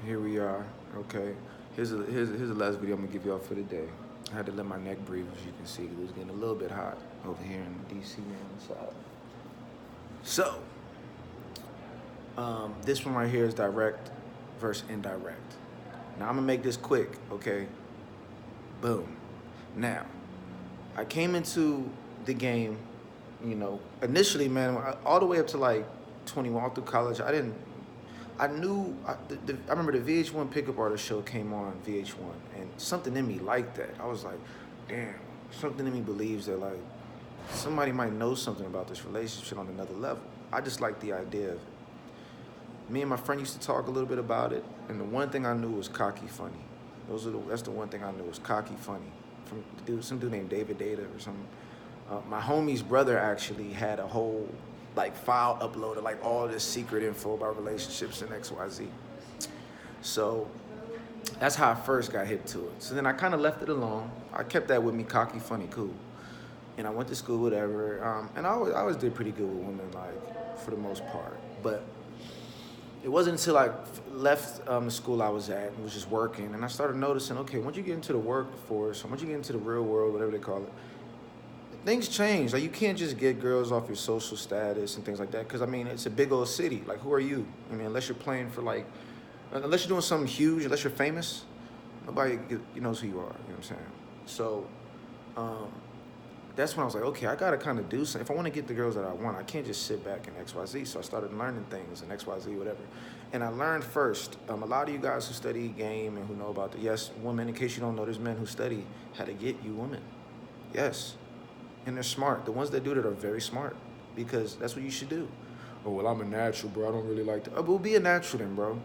Here we are. Okay. Here's the last video I'm gonna give y'all for the day. I had to let my neck breathe, as you can see, 'cause it was getting a little bit hot over here in DC on the side. So, this one right here is direct versus indirect. Now I'm gonna make this quick, okay? Boom. Now, I came into the game, initially, man, all the way up to like 21, all through college. I knew, I remember the VH1 Pickup Artist show came on VH1, and something in me liked that. I was like, damn, something in me believes that like somebody might know something about this relationship on another level. I just like the idea of it. Me and my friend used to talk a little bit about it, and the one thing I knew was cocky funny. That's the one thing I knew was cocky funny. From some dude named David Data or something. My homie's brother actually had a whole like file uploaded, like all this secret info about relationships and XYZ. So that's how I first got hip to it. So then I kind of left it alone. I kept that with me, cocky, funny, cool. And I went to school, whatever. And I always did pretty good with women, like for the most part. But it wasn't until I left the school I was at and was just working, and I started noticing, okay, once you get into the workforce, or once you get into the real world, whatever they call it, things change. Like, you can't just get girls off your social status and things like that, because, I mean, it's a big old city. Like, who are you? I mean, unless you're playing for, like, unless you're doing something huge, unless you're famous, nobody knows who you are, you know what I'm saying? So, that's when I was like, okay, I gotta kind of do something. If I want to get the girls that I want, I can't just sit back and XYZ. So I started learning things and XYZ, whatever. And I learned first, a lot of you guys who study game and who know about yes, women, in case you don't know, there's men who study how to get you women. Yes. And they're smart. The ones that do that are very smart, because that's what you should do. Oh, well, I'm a natural, bro. I don't really like that. Oh, well, be a natural then, bro.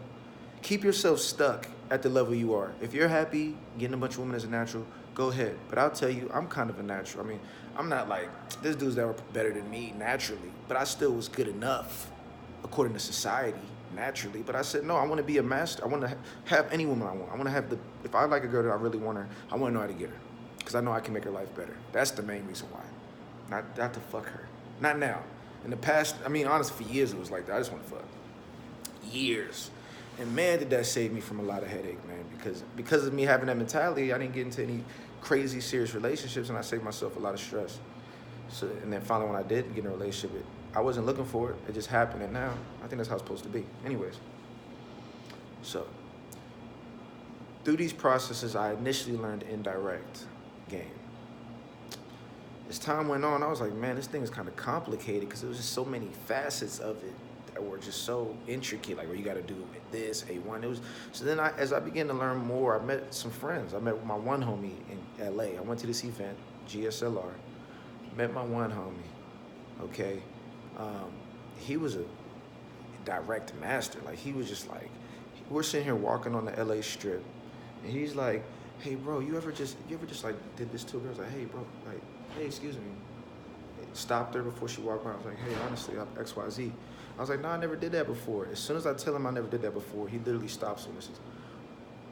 Keep yourself stuck at the level you are. If you're happy getting a bunch of women as a natural, go ahead. But I'll tell you, I'm kind of a natural. I mean, I'm not like, there's dudes that were better than me naturally, but I still was good enough according to society naturally. But I said, no, I want to be a master. I want to have any woman I want. I want to have if I like a girl that I really want her, I want to know how to get her, because I know I can make her life better. That's the main reason why. Not to fuck her. Not now. In the past, I mean, honestly, for years it was like that. I just want to fuck. Years. And man, did that save me from a lot of headache, man. Because of me having that mentality, I didn't get into any crazy serious relationships, and I saved myself a lot of stress. So, and then finally, when I did get in a relationship, I wasn't looking for it. It just happened, and now I think that's how it's supposed to be. Anyways, so through these processes, I initially learned indirect game. As time went on, I was like, man, this thing is kind of complicated, because there was just so many facets of it that were just so intricate, like, what you got to do with this, A1. So then as I began to learn more, I met some friends. I met my one homie in LA. I went to this event, GSLR, met my one homie, okay? He was a direct master. Like, he was just like, we're sitting here walking on the LA Strip, and he's like, hey, bro, you ever just like did this to a girl? I was like, hey, bro, like, hey, excuse me. Stopped her before she walked by. I was like, hey, honestly, I'm XYZ. I was like, no, I never did that before. As soon as I tell him I never did that before, he literally stops and says,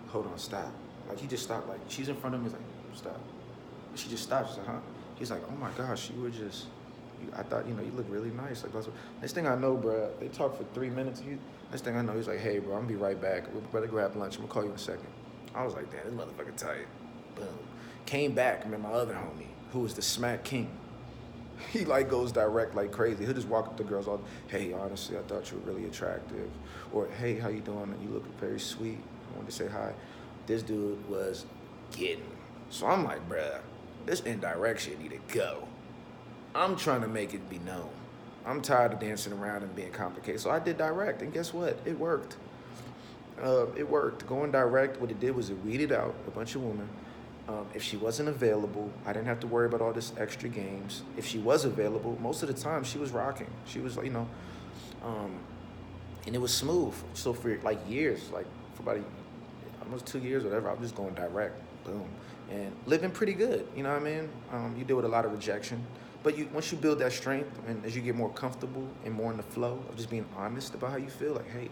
hold on, stop. Like, he just stopped. Like, she's in front of me. He's like, stop. She just stopped. She's like, huh? He's like, oh my gosh, I thought, you look really nice. Like, next thing I know, bro, they talked for 3 minutes. Next thing I know, he's like, hey, bro, I'm gonna be right back. We're about to grab lunch. I'm gonna call you in a second. I was like, damn, this motherfucker tight. Boom. Came back, met my other homie, who was the smack king. He like goes direct like crazy. He'll just walk up to girls all, hey, honestly, I thought you were really attractive. Or, hey, how you doing? You look very sweet. I wanted to say hi. This dude was getting. So I'm like, bruh, this indirect shit need to go. I'm trying to make it be known. I'm tired of dancing around and being complicated. So I did direct, and guess what? It worked. It worked. Going direct, what it did was it weeded out a bunch of women. If she wasn't available, I didn't have to worry about all this extra games. If she was available, most of the time she was rocking. She was, and it was smooth. So for like years, like for about almost 2 years, whatever, I was just going direct, boom, and living pretty good. You know what I mean? You deal with a lot of rejection, but once you build that strength, and as you get more comfortable and more in the flow of just being honest about how you feel, like, hey,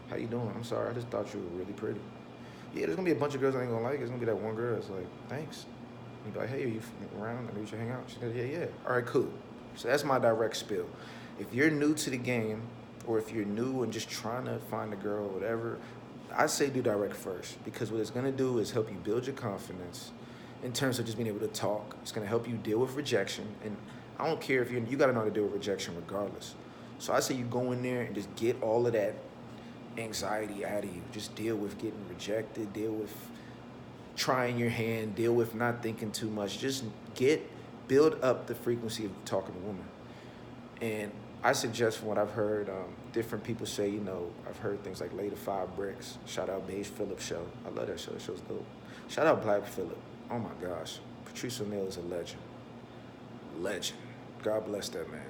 how you doing? I'm sorry, I just thought you were really pretty. Yeah, there's gonna be a bunch of girls I ain't gonna like. There's gonna be that one girl that's like, thanks. You be like, hey, are you around? Maybe we should hang out. She goes, yeah. All right, cool. So that's my direct spill. If you're new to the game, or if you're new and just trying to find a girl or whatever, I say do direct first, because what it's gonna do is help you build your confidence in terms of just being able to talk. It's gonna help you deal with rejection, and I don't care if you gotta know how to deal with rejection regardless. So I say you go in there and just get all of that anxiety out of you. Just deal with getting rejected, deal with trying your hand, deal with not thinking too much. Just build up the frequency of talking to women. And I suggest, from what I've heard, different people say, I've heard things like Lay the 5 Bricks. Shout out Beige Phillips show. I love that show. That show's dope. Shout out Black Phillip. Oh my gosh. Patrice O'Neal is a legend. Legend. God bless that man.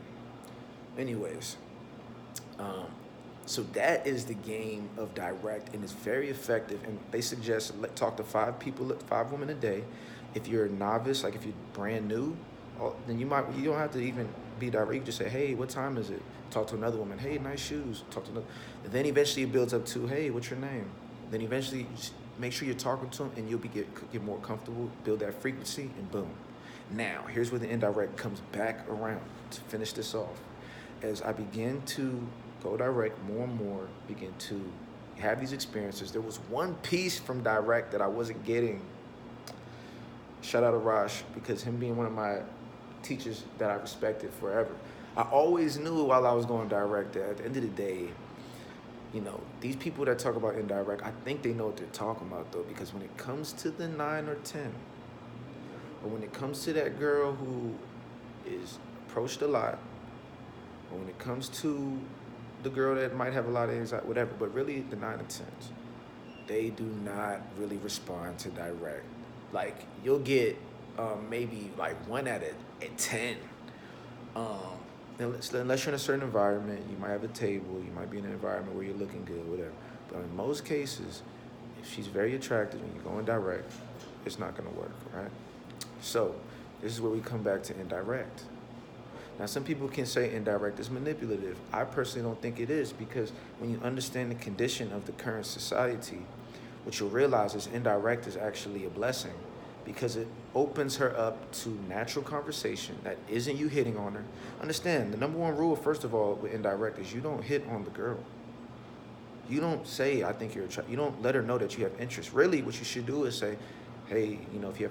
Anyways, so that is the game of direct, and it's very effective. And they suggest talk to 5 women a day. If you're a novice, like if you're brand new, then you don't have to even be direct. You can just say, hey, what time is it? Talk to another woman. Hey, nice shoes. Talk to another. And then eventually it builds up to, hey, what's your name? Then eventually just make sure you're talking to them, and you'll get more comfortable, build that frequency, and boom. Now, here's where the indirect comes back around to finish this off. As I begin to go direct more and more, begin to have these experiences, there was one piece from direct that I wasn't getting. Shout out to Raj, because him being one of my teachers that I respected forever. I always knew while I was going direct that at the end of the day, these people that talk about indirect, I think they know what they're talking about though, because when it comes to the 9 or 10, or when it comes to that girl who is approached a lot, or when it comes to the girl that might have a lot of anxiety, whatever, but really the 9 and 10s, they do not really respond to direct. Like, you'll get maybe like 1 out of 10. Unless you're in a certain environment, you might have a table, you might be in an environment where you're looking good, whatever. But in most cases, if she's very attractive and you're going direct, it's not gonna work, right? So this is where we come back to indirect. Now, some people can say indirect is manipulative. I personally don't think it is, because when you understand the condition of the current society, what you'll realize is indirect is actually a blessing, because it opens her up to natural conversation that isn't you hitting on her. Understand, the number one rule, first of all, with indirect is you don't hit on the girl. You don't say, I think you're attracted. You don't let her know that you have interest. Really, what you should do is say, hey, if you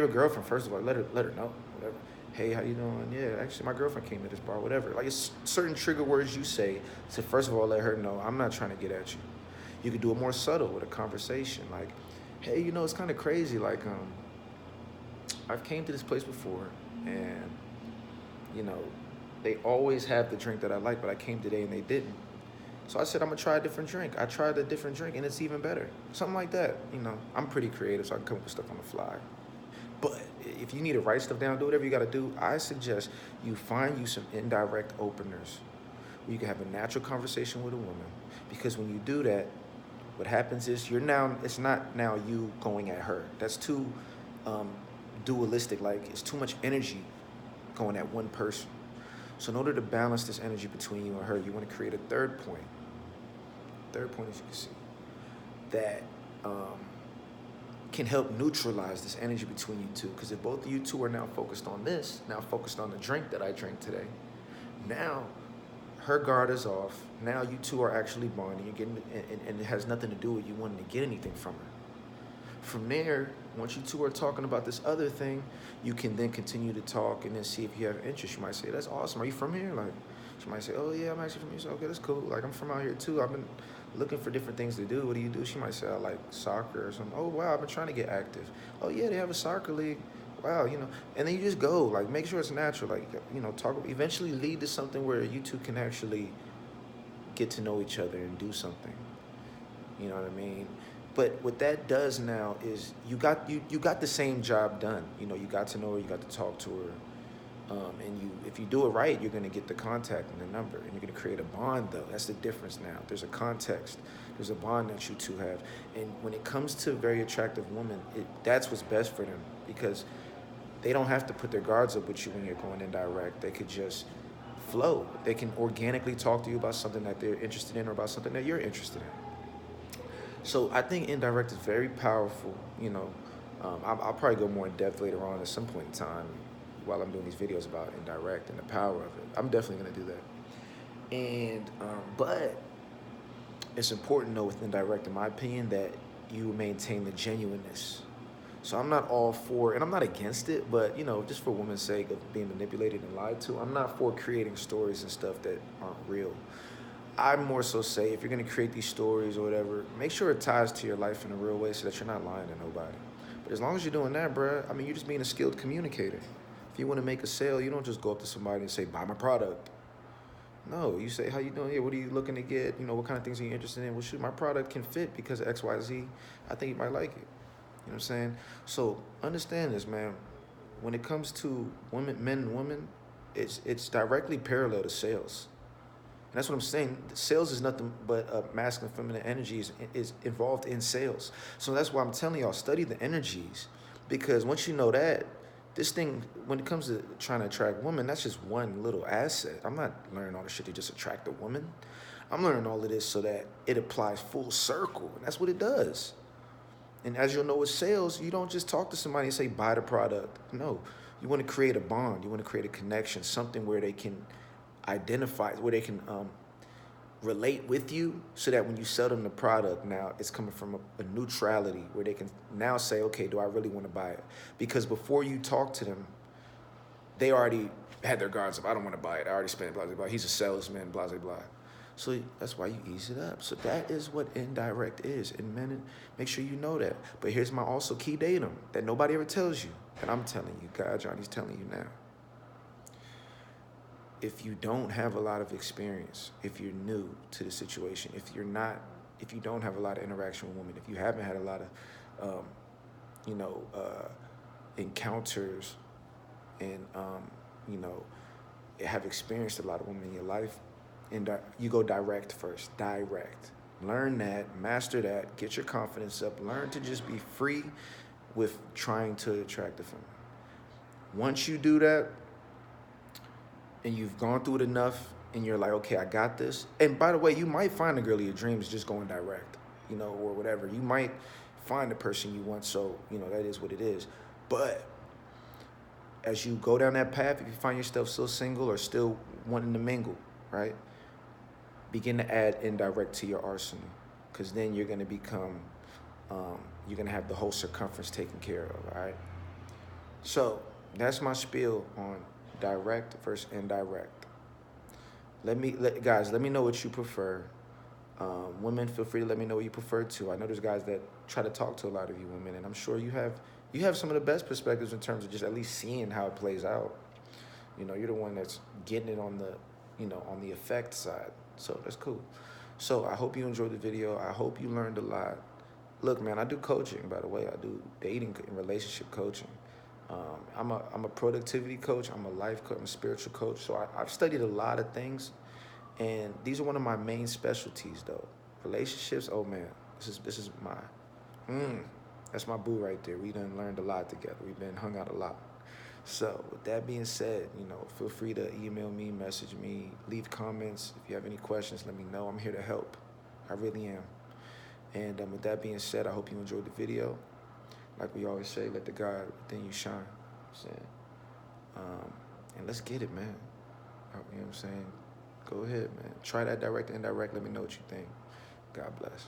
have a girlfriend, first of all, let her know, whatever. Hey, how you doing? Yeah, actually, my girlfriend came to this bar, whatever. Like, it's certain trigger words you say to, first of all, let her know, I'm not trying to get at you. You could do it more subtle with a conversation, like, hey, it's kind of crazy. Like, I've came to this place before, and, they always have the drink that I like, but I came today and they didn't. So I said, I'm gonna try a different drink. I tried a different drink and it's even better. Something like that. I'm pretty creative, so I can come up with stuff on the fly. But if you need to write stuff down, do whatever you gotta do, I suggest you find you some indirect openers where you can have a natural conversation with a woman. Because when you do that, what happens is it's not now you going at her. That's too dualistic, like it's too much energy going at one person. So in order to balance this energy between you and her, you want to create a third point. Third point, as you can see, that can help neutralize this energy between you two. Because if both of you two are now focused on this, now focused on the drink that I drank today, now her guard is off. Now you two are actually bonding. You're getting, and it has nothing to do with you wanting to get anything from her. From there, once you two are talking about this other thing, you can then continue to talk and then see if you have interest. You might say, that's awesome. Are you from here? Like, she might say, oh yeah, I'm actually from here. So, okay, that's cool. Like, I'm from out here too. I've been looking for different things to do. What do you do? She might say, I like soccer or something. Oh, wow, I've been trying to get active. Oh yeah, they have a soccer league. Wow, and then you just go, like, make sure it's natural. Like, talk, eventually lead to something where you two can actually get to know each other and do something. You know what I mean? But what that does now is you got the same job done. You got to know her, you got to talk to her, and if you do it right, you're gonna get the contact and the number, and you're gonna create a bond. Though that's the difference now. There's a context, there's a bond that you two have, and when it comes to very attractive women, that's what's best for them, because they don't have to put their guards up with you when you're going indirect. They could just flow. They can organically talk to you about something that they're interested in or about something that you're interested in. So I think indirect is very powerful. I'll probably go more in depth later on at some point in time while I'm doing these videos about indirect and the power of it. I'm definitely gonna do that. And but it's important though with indirect, in my opinion, that you maintain the genuineness. So I'm not all for, and I'm not against it, but just for women's sake of being manipulated and lied to, I'm not for creating stories and stuff that aren't real. I more so say if you're gonna create these stories or whatever, make sure it ties to your life in a real way so that you're not lying to nobody. But as long as you're doing that, bruh, I mean, you're just being a skilled communicator. If you want to make a sale, you don't just go up to somebody and say, buy my product. No, you say, how you doing? Yeah, what are you looking to get? What kind of things are you interested in? Well, shoot, my product can fit because of X, Y, Z. I think you might like it. You know what I'm saying? So understand this, man. When it comes to women, men and women, it's directly parallel to sales. And that's what I'm saying. Sales is nothing but masculine, feminine energies is involved in sales. So that's why I'm telling y'all, study the energies. Because once you know that, this thing, when it comes to trying to attract women, that's just one little asset. I'm not learning all this shit to just attract a woman. I'm learning all of this so that it applies full circle. And that's what it does. And as you'll know with sales, you don't just talk to somebody and say, buy the product. No, you want to create a bond. You want to create a connection, something where they can identify, where they can relate with you so that when you sell them the product, now it's coming from a neutrality where they can now say, okay, do I really want to buy it? Because before you talk to them, they already had their guards up. I don't want to buy it. I already spent blah, blah, blah. He's a salesman, blah, blah, blah. So that's why you ease it up. So that is what indirect is. And men, make sure you know that. But here's my also key datum that nobody ever tells you. And I'm telling you, God, Johnny's telling you now. If you don't have a lot of experience, if you're new to the situation, if you don't have a lot of interaction with women, if you haven't had a lot of, encounters and, have experienced a lot of women in your life, and you go direct first, direct. Learn that, master that, get your confidence up, learn to just be free with trying to attract a female. Once you do that, and you've gone through it enough, and you're like, okay, I got this. And by the way, you might find the girl of your dreams just going direct, or whatever. You might find the person you want, so, that is what it is. But as you go down that path, if you find yourself still single or still wanting to mingle, right? Begin to add indirect to your arsenal, because then you're going to become, you're going to have the whole circumference taken care of, all right? So that's my spiel on direct versus indirect. Guys, let me know what you prefer. Women, feel free to let me know what you prefer too. I know there's guys that try to talk to a lot of you women, and I'm sure you have some of the best perspectives in terms of just at least seeing how it plays out. You're the one that's getting it on the effect side. So that's cool. So I hope you enjoyed the video. I hope you learned a lot. Look, man, I do coaching, by the way. I do dating and relationship coaching. I'm a productivity coach. I'm a life coach. I'm a spiritual coach. So I've studied a lot of things, and these are one of my main specialties, though. Relationships. Oh man, this is that's my boo right there. We done learned a lot together. We've been hung out a lot. So with that being said, feel free to email me, message me, leave comments. If you have any questions, let me know. I'm here to help. I really am. And with that being said, I hope you enjoyed the video. Like we always say, let the God within you shine. And let's get it, man. You know what I'm saying? Go ahead, man. Try that direct, indirect. Let me know what you think. God bless.